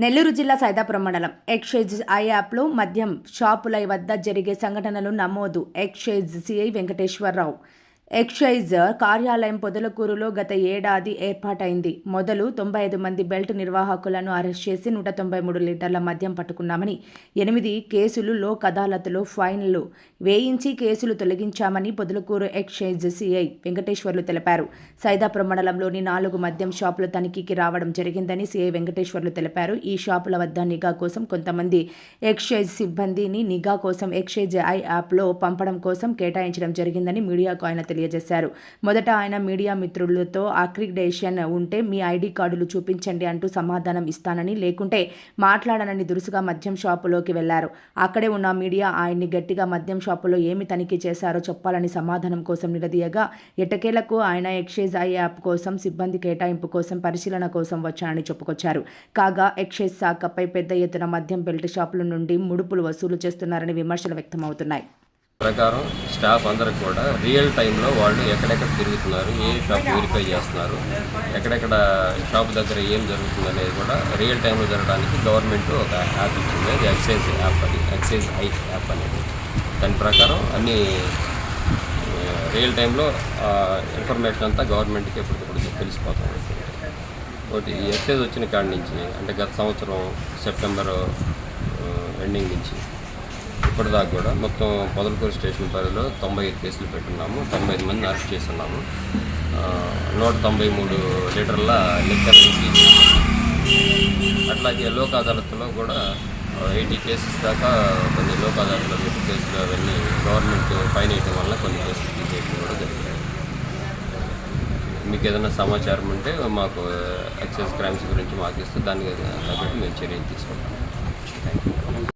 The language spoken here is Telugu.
నెల్లూరు జిల్లా సైదాపురం మండలం ఎక్సైజ్ ఐ యాప్లో మద్యం షాపుల వద్ద జరిగే సంఘటనలు నమోదు. Excise CI Venkateswararao. ఎక్సైజ్ కార్యాలయం పొదలకూరులో గత ఏడాది ఏర్పాటైంది. మొదలు 95 మంది బెల్ట్ నిర్వాహకులను అరెస్ట్ చేసి 193 లీటర్ల మద్యం పట్టుకున్నామని, 8 కేసులు లోక్ అదాలత్లో ఫైన్లు వేయించి కేసులు తొలగించామని పొదలకూరు ఎక్సైజ్ సిఐ వెంకటేశ్వర్లు తెలిపారు. సైదాపురం మండలంలోని 4 మద్యం షాపులు తనిఖీకి రావడం జరిగిందని సిఐ వెంకటేశ్వర్లు తెలిపారు. ఈ షాపుల వద్ద నిఘా కోసం కొంతమంది ఎక్సైజ్ సిబ్బందిని నిఘా కోసం ఎక్సైజ్ ఐ యాప్లో పంపడం కోసం కేటాయించడం జరిగిందని మీడియాకు ఆయన తెలియజేశారు. మొదట ఆయన మీడియా మిత్రులతో అక్రిడేషన్ ఉంటే మీ ఐడి కార్డులు చూపించండి అంటూ సమాధానం ఇస్తానని, లేకుంటే మాట్లాడనని దురుసుగా మద్యం షాపులోకి వెళ్లారు. అక్కడే ఉన్న మీడియా ఆయన్ని గట్టిగా మద్యం షాపులో ఏమి తనిఖీ చేశారో చెప్పాలని సమాధానం కోసం నిలదీయగా, ఎట్టకేలకు ఆయన ఎక్సైజ్ ఐ యాప్ కోసం సిబ్బంది కేటాయింపు కోసం పరిశీలన కోసం వచ్చానని చెప్పుకొచ్చారు. కాగా ఎక్సైజ్ శాఖపై పెద్ద ఎత్తున మద్యం బెల్ట్ షాపుల నుండి ముడుపులు వసూలు చేస్తున్నారని విమర్శలు వ్యక్తమవుతున్నాయి. ప్రకారం స్టాఫ్ అందరికి కూడా రియల్ టైంలో వాళ్ళు ఎక్కడెక్కడ తిరుగుతున్నారు, ఏ షాప్ వెరిఫై చేస్తున్నారు, ఎక్కడెక్కడ షాప్ దగ్గర ఏం జరుగుతుంది అనేది కూడా రియల్ టైంలో జరగడానికి గవర్నమెంట్ ఒక యాప్ ఇచ్చింది. అది ఎక్సైజ్ యాప్, అది ఎక్సైజ్ ఐ యాప్ అనేది. దాని ప్రకారం అన్ని రియల్ టైంలో ఇన్ఫర్మేషన్ అంతా గవర్నమెంట్కి ఎప్పటికప్పుడు తెలిసిపోతుంది. ఒకటి ఈ ఎక్సైజ్ వచ్చిన కాడి నుంచి, అంటే గత సంవత్సరం సెప్టెంబర్ ఎండింగ్ నుంచి ఇప్పటిదాకా కూడా మొత్తం పొదలకూరు స్టేషన్ పరిధిలో 95 కేసులు పెట్టున్నాము. 95 మందిని అరెస్ట్ చేస్తున్నాము. 193 లీటర్ల లిక్కర్ సీజ్. అట్లాగే లోక్ అదాలత్లో కూడా 80 కేసెస్ దాకా కొన్ని లోక్ అదాలత్లో కేసులు అవన్నీ గవర్నమెంట్ ఫైన్ వేయడం వల్ల కొన్ని కేసులు తీసేయడం కూడా జరిగాయి. మీకు ఏదైనా సమాచారం ఉంటే మాకు ఎక్సైజ్ క్రైమ్స్ గురించి మాకు ఇస్తే దానికి తగ్గట్టు మేము చర్యలు తీసుకుంటాం. Thank you.